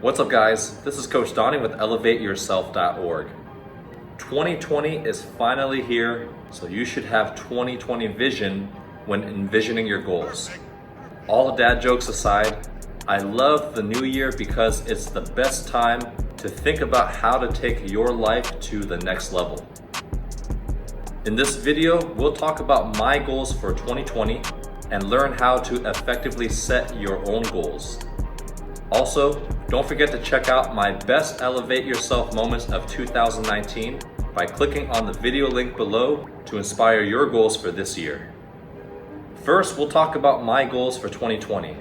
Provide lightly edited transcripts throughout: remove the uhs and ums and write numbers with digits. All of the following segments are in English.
What's up guys, this is Coach Donnie with ElevateYourself.org. 2020 is finally here, so you should have 2020 vision when envisioning your goals. All dad jokes aside, I love the new year because it's the best time to think about how to take your life to the next level. In this video, we'll talk about my goals for 2020 and learn how to effectively set your own goals. Also, don't forget to check out my best Elevate Yourself moments of 2019 by clicking on the video link below to inspire your goals for this year. First, we'll talk about my goals for 2020.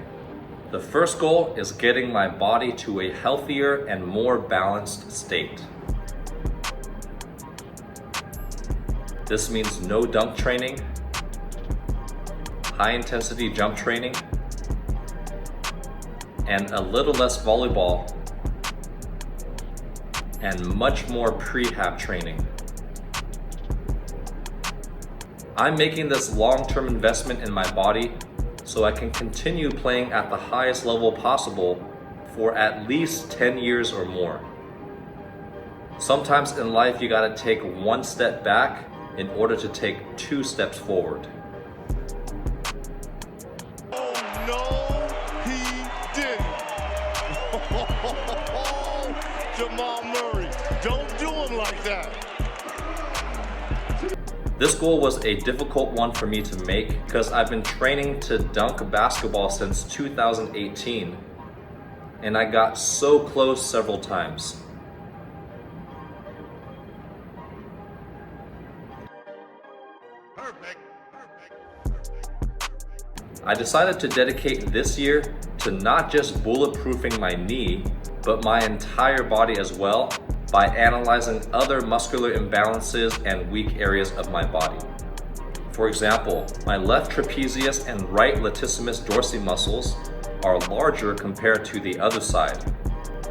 The first goal is getting my body to a healthier and more balanced state. This means no dunk training, high intensity jump training, and a little less volleyball, and much more prehab training. I'm making this long-term investment in my body so I can continue playing at the highest level possible for at least 10 years or more. Sometimes in life you gotta take one step back in order to take 2 steps forward. Jamal Murray, don't do him like that. This goal was a difficult one for me to make because I've been training to dunk basketball since 2018 and I got so close several times. I decided to dedicate this year to not just bulletproofing my knee, but my entire body as well by analyzing other muscular imbalances and weak areas of my body. For example, my left trapezius and right latissimus dorsi muscles are larger compared to the other side.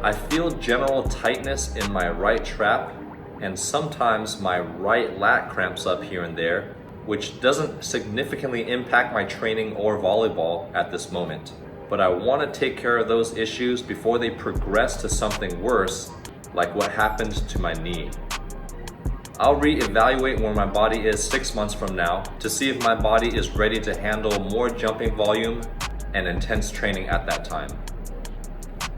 I feel general tightness in my right trap, and sometimes my right lat cramps up here and there, which doesn't significantly impact my training or volleyball at this moment. But I want to take care of those issues before they progress to something worse, like what happened to my knee. I'll reevaluate where my body is 6 months from now to see if my body is ready to handle more jumping volume and intense training at that time.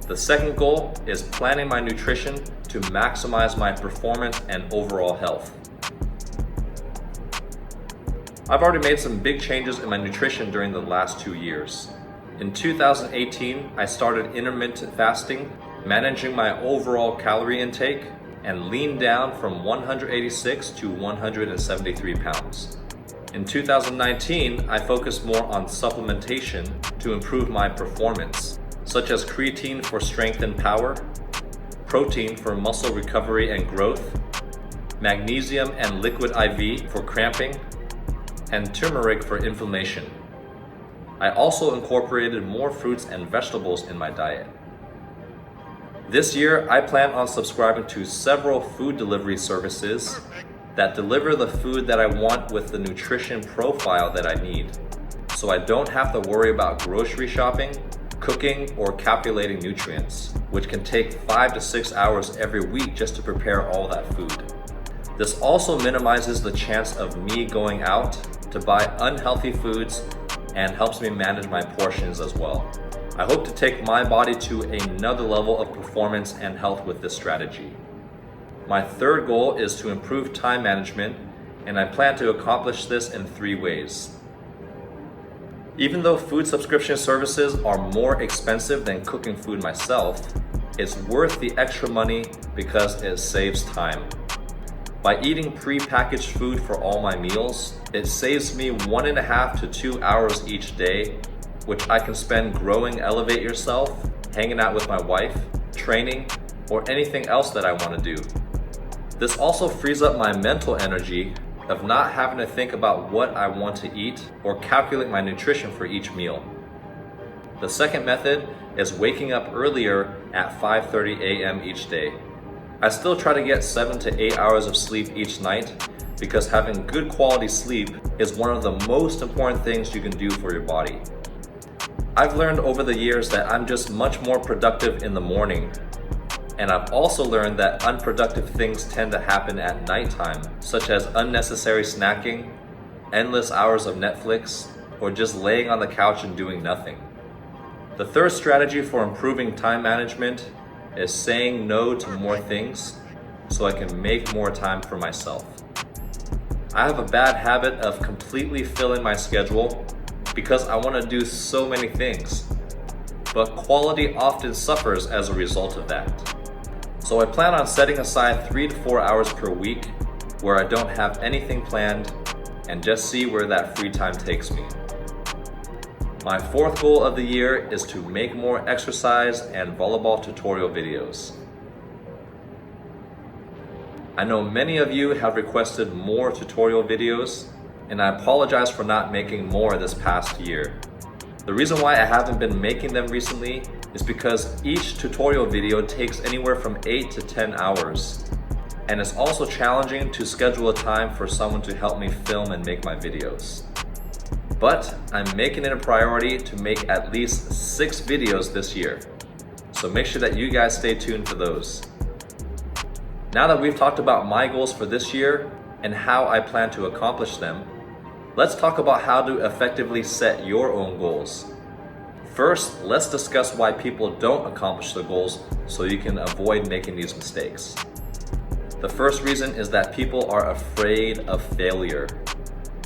The second goal is planning my nutrition to maximize my performance and overall health. I've already made some big changes in my nutrition during the last 2 years. In 2018, I started intermittent fasting, managing my overall calorie intake, and leaned down from 186 to 173 pounds. In 2019, I focused more on supplementation to improve my performance, such as creatine for strength and power, protein for muscle recovery and growth, magnesium and liquid IV for cramping, and turmeric for inflammation. I also incorporated more fruits and vegetables in my diet. This year, I plan on subscribing to several food delivery services that deliver the food that I want with the nutrition profile that I need, so I don't have to worry about grocery shopping, cooking, or calculating nutrients, which can take 5 to 6 hours every week just to prepare all that food. This also minimizes the chance of me going out to buy unhealthy foods and helps me manage my portions as well. I hope to take my body to another level of performance and health with this strategy. My third goal is to improve time management, and I plan to accomplish this in 3 ways. Even though food subscription services are more expensive than cooking food myself, it's worth the extra money because it saves time. By eating pre-packaged food for all my meals, it saves me 1.5 to 2 hours each day, which I can spend growing Elevate Yourself, hanging out with my wife, training, or anything else that I want to do. This also frees up my mental energy of not having to think about what I want to eat or calculate my nutrition for each meal. The second method is waking up earlier at 5:30 a.m. each day. I still try to get 7 to 8 hours of sleep each night because having good quality sleep is one of the most important things you can do for your body. I've learned over the years that I'm just much more productive in the morning. And I've also learned that unproductive things tend to happen at nighttime, such as unnecessary snacking, endless hours of Netflix, or just laying on the couch and doing nothing. The third strategy for improving time management is saying no to more things so I can make more time for myself. I have a bad habit of completely filling my schedule because I want to do so many things, but quality often suffers as a result of that. So I plan on setting aside 3 to 4 hours per week where I don't have anything planned and just see where that free time takes me. My fourth goal of the year is to make more exercise and volleyball tutorial videos. I know many of you have requested more tutorial videos, and I apologize for not making more this past year. The reason why I haven't been making them recently is because each tutorial video takes anywhere from 8 to 10 hours. And it's also challenging to schedule a time for someone to help me film and make my videos. But I'm making it a priority to make at least 6 videos this year. So make sure that you guys stay tuned for those. Now that we've talked about my goals for this year and how I plan to accomplish them, let's talk about how to effectively set your own goals. First, let's discuss why people don't accomplish their goals so you can avoid making these mistakes. The first reason is that people are afraid of failure.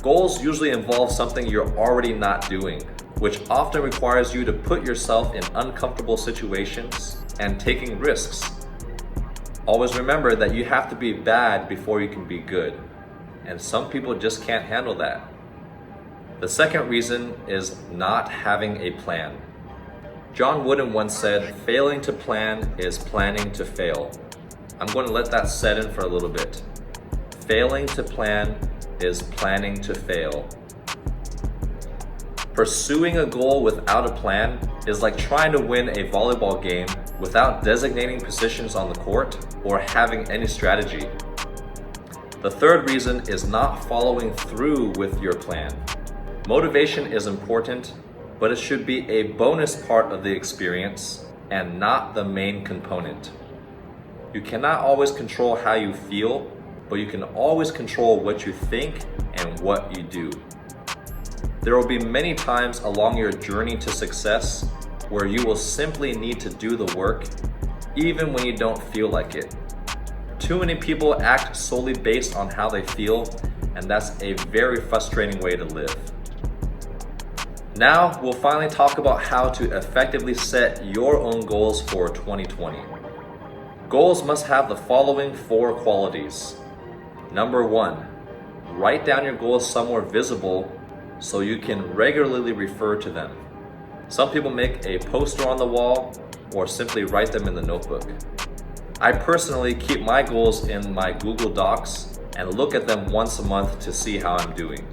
Goals usually involve something you're already not doing, which often requires you to put yourself in uncomfortable situations and taking risks. Always remember that you have to be bad before you can be good, and some people just can't handle that. The second reason is not having a plan. John Wooden once said, "Failing to plan is planning to fail." I'm going to let that set in for a little bit. Failing to plan is planning to fail. Pursuing a goal without a plan is like trying to win a volleyball game without designating positions on the court or having any strategy. The third reason is not following through with your plan. Motivation is important, but it should be a bonus part of the experience and not the main component. You cannot always control how you feel, but you can always control what you think and what you do. There will be many times along your journey to success where you will simply need to do the work, even when you don't feel like it. Too many people act solely based on how they feel, and that's a very frustrating way to live. Now, we'll finally talk about how to effectively set your own goals for 2020. Goals must have the following 4 qualities. Number 1, write down your goals somewhere visible so you can regularly refer to them. Some people make a poster on the wall or simply write them in the notebook. I personally keep my goals in my Google Docs and look at them once a month to see how I'm doing.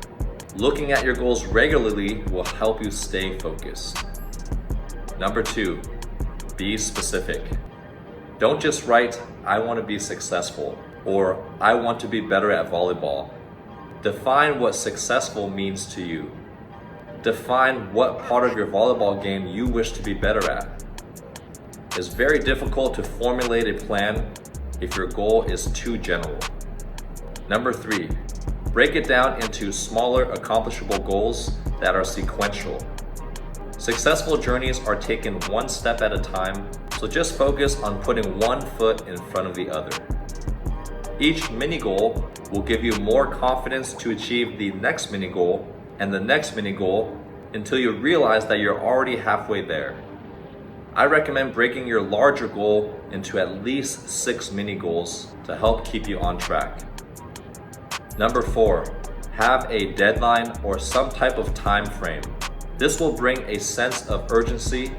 Looking at your goals regularly will help you stay focused. Number 2, be specific. Don't just write, "I want to be successful," or "I want to be better at volleyball." Define what successful means to you. Define what part of your volleyball game you wish to be better at. It's very difficult to formulate a plan if your goal is too general. Number 3, break it down into smaller accomplishable goals that are sequential. Successful journeys are taken one step at a time, so just focus on putting one foot in front of the other. Each mini goal will give you more confidence to achieve the next mini goal and the next mini goal until you realize that you're already halfway there. I recommend breaking your larger goal into at least 6 mini goals to help keep you on track. Number 4, have a deadline or some type of time frame. This will bring a sense of urgency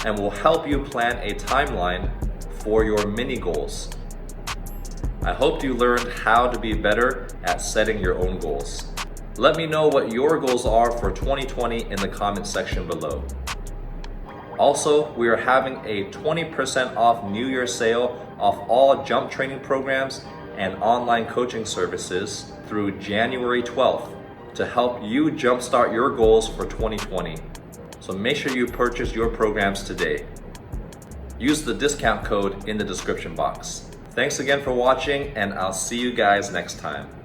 and will help you plan a timeline for your mini goals. I hope you learned how to be better at setting your own goals. Let me know what your goals are for 2020 in the comment section below. Also, we are having a 20% off New Year sale off all jump training programs and online coaching services through January 12th to help you jumpstart your goals for 2020. So make sure you purchase your programs today. Use the discount code in the description box. Thanks again for watching, and I'll see you guys next time.